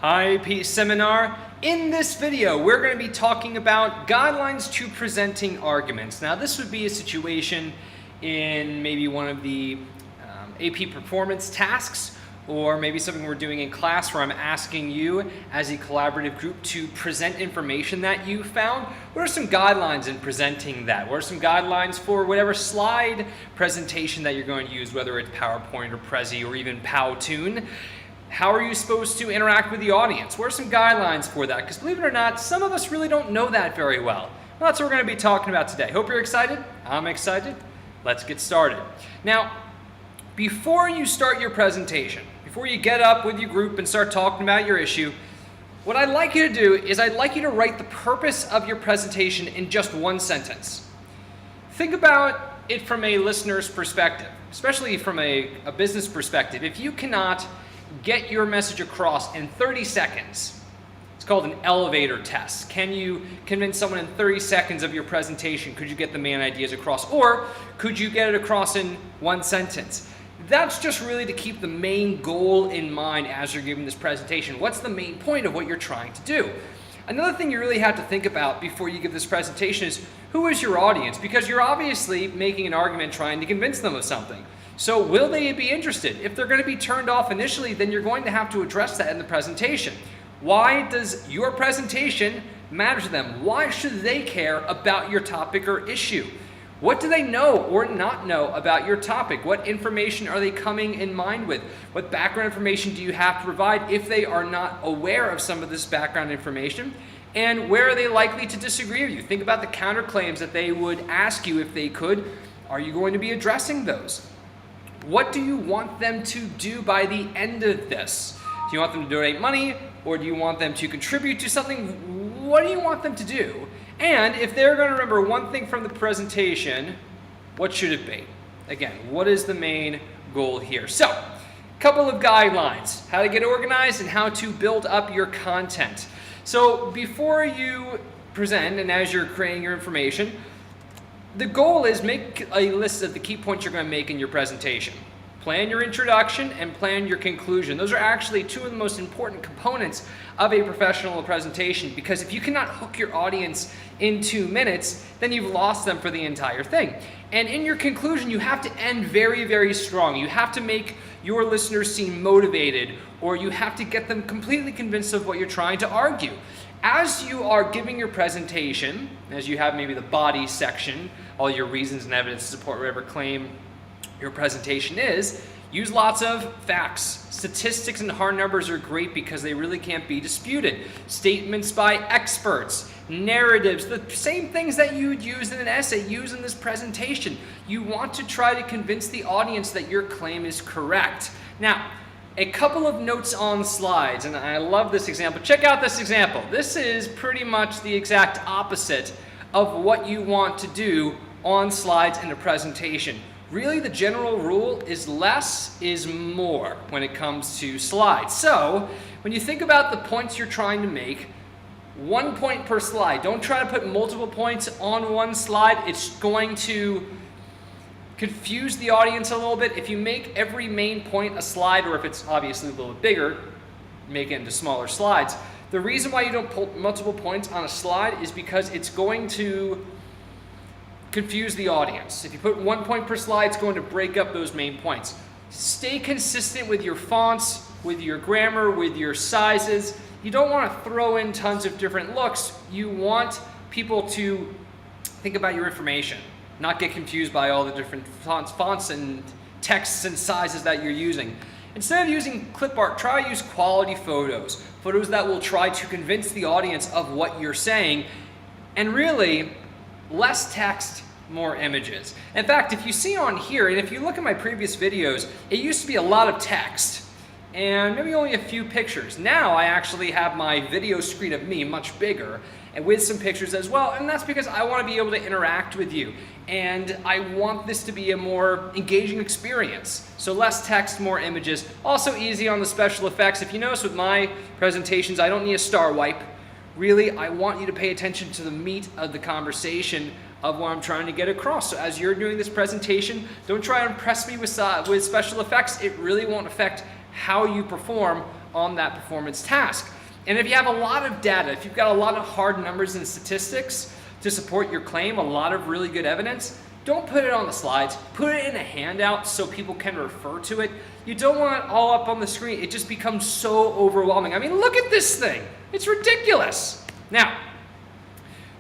IAP seminar. In this video, we're going to be talking about guidelines to presenting arguments. Now, this would be a situation in maybe one of the AP performance tasks, or maybe something we're doing in class where I'm asking you as a collaborative group to present information that you found. What are some guidelines in presenting that? What are some guidelines for whatever slide presentation that you're going to use, whether it's PowerPoint or Prezi or even Powtoon? How are you supposed to interact with the audience? What are some guidelines for that? Because believe it or not, some of us really don't know that very well. Well, that's what we're going to be talking about today. Hope you're excited. I'm excited. Let's get started. Now, before you start your presentation, before you get up with your group and start talking about your issue, what I'd like you to do is I'd like you to write the purpose of your presentation in just one sentence. Think about it from a listener's perspective, especially from a business perspective. If you cannot get your message across in 30 seconds, it's called an elevator test. Can you convince someone in 30 seconds of your presentation? Could you get the main ideas across? Or could you get it across in one sentence? That's just really to keep the main goal in mind as you're giving this presentation. What's the main point of what you're trying to do? Another thing you really have to think about before you give this presentation is who is your audience? Because you're obviously making an argument trying to convince them of something. So will they be interested? If they're going to be turned off initially, then you're going to have to address that in the presentation. Why does your presentation matter to them? Why should they care about your topic or issue? What do they know or not know about your topic? What information are they coming in mind with? What background information do you have to provide if they are not aware of some of this background information? And where are they likely to disagree with you? Think about the counterclaims that they would ask you if they could. Are you going to be addressing those? What do you want them to do by the end of this? Do you want them to donate money, or do you want them to contribute to something? What do you want them to do? And if they're going to remember one thing from the presentation, what should it be? Again, what is the main goal here? So, a couple of guidelines, how to get organized and how to build up your content. So before you present and as you're creating your information, the goal is make a list of the key points you're going to make in your presentation. Plan your introduction and plan your conclusion. Those are actually two of the most important components of a professional presentation, because if you cannot hook your audience in 2 minutes, then you've lost them for the entire thing. And in your conclusion, you have to end very, very strong. You have to make your listeners seem motivated, or you have to get them completely convinced of what you're trying to argue. As you are giving your presentation, as you have maybe the body section, all your reasons and evidence to support whatever claim your presentation is, use lots of facts. Statistics and hard numbers are great because they really can't be disputed. Statements by experts, narratives, the same things that you would use in an essay, use in this presentation. You want to try to convince the audience that your claim is correct. Now, a couple of notes on slides, and I love this example. Check out this example. This is pretty much the exact opposite of what you want to do on slides in a presentation. Really, the general rule is less is more when it comes to slides. So, when you think about the points you're trying to make, 1 point per slide. Don't try to put multiple points on one slide. It's going to confuse the audience a little bit. If you make every main point a slide, or if it's obviously a little bit bigger, make it into smaller slides. The reason why you don't put multiple points on a slide is because it's going to confuse the audience. If you put 1 point per slide, it's going to break up those main points. Stay consistent with your fonts, with your grammar, with your sizes. You don't want to throw in tons of different looks. You want people to think about your information, not get confused by all the different fonts and texts and sizes that you're using. Instead of using clip art, try to use quality photos. Photos that will try to convince the audience of what you're saying. And really, less text, more images. In fact, if you see on here, and if you look at my previous videos, it used to be a lot of text and maybe only a few pictures. Now I actually have my video screen of me much bigger and with some pictures as well, and that's because I want to be able to interact with you, and I want this to be a more engaging experience. So less text, more images. Also easy on the special effects. If you notice with my presentations, I don't need a star wipe. Really, I want you to pay attention to the meat of the conversation of what I'm trying to get across. So as you're doing this presentation, don't try to impress me with special effects. It really won't affect how you perform on that performance task. And if you have a lot of data, if you've got a lot of hard numbers and statistics to support your claim, a lot of really good evidence, don't put it on the slides. Put it in a handout so people can refer to it. You don't want it all up on the screen. It just becomes so overwhelming. I mean, look at this thing. It's ridiculous. Now,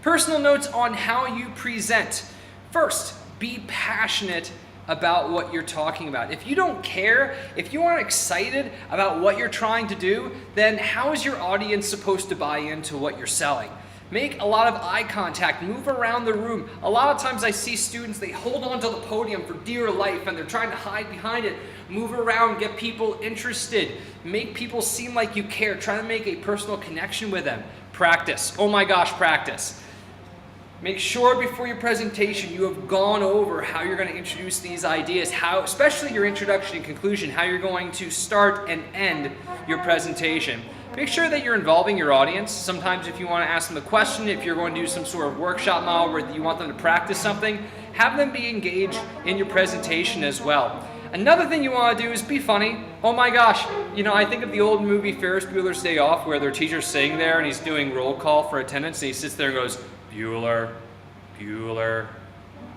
personal notes on how you present. First, be passionate about what you're talking about. If you don't care, if you aren't excited about what you're trying to do, then how is your audience supposed to buy into what you're selling? Make a lot of eye contact, move around the room. A lot of times I see students, they hold onto the podium for dear life and they're trying to hide behind it. Move around, get people interested, make people seem like you care, try to make a personal connection with them. Practice, oh my gosh, practice. Make sure before your presentation you have gone over how you're going to introduce these ideas, how, especially your introduction and conclusion, how you're going to start and end your presentation. Make sure that you're involving your audience. Sometimes if you want to ask them a question, if you're going to do some sort of workshop model where you want them to practice something, have them be engaged in your presentation as well. Another thing you want to do is be funny. Oh my gosh, you know, I think of the old movie Ferris Bueller's Day Off where their teacher's sitting there and he's doing roll call for attendance and he sits there and goes, Bueller, Bueller,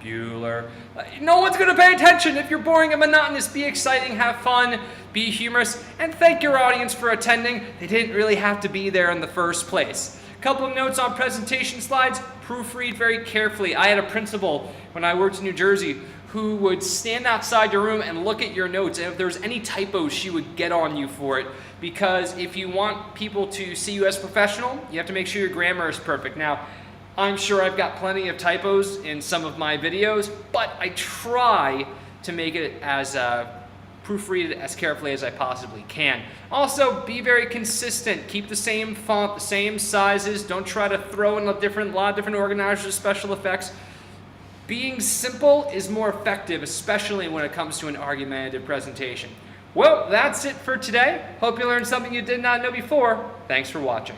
Bueller. No one's going to pay attention if you're boring and monotonous. Be exciting, have fun, be humorous, and thank your audience for attending. They didn't really have to be there in the first place. A couple of notes on presentation slides. Proofread very carefully. I had a principal when I worked in New Jersey who would stand outside your room and look at your notes, and if there was any typos, she would get on you for it, because if you want people to see you as professional, you have to make sure your grammar is perfect. Now, I'm sure I've got plenty of typos in some of my videos, but I try to make it as proofread it as carefully as I possibly can. Also, be very consistent. Keep the same font, the same sizes. Don't try to throw in a lot of different organizers, special effects. Being simple is more effective, especially when it comes to an argumentative presentation. Well, that's it for today. Hope you learned something you did not know before. Thanks for watching.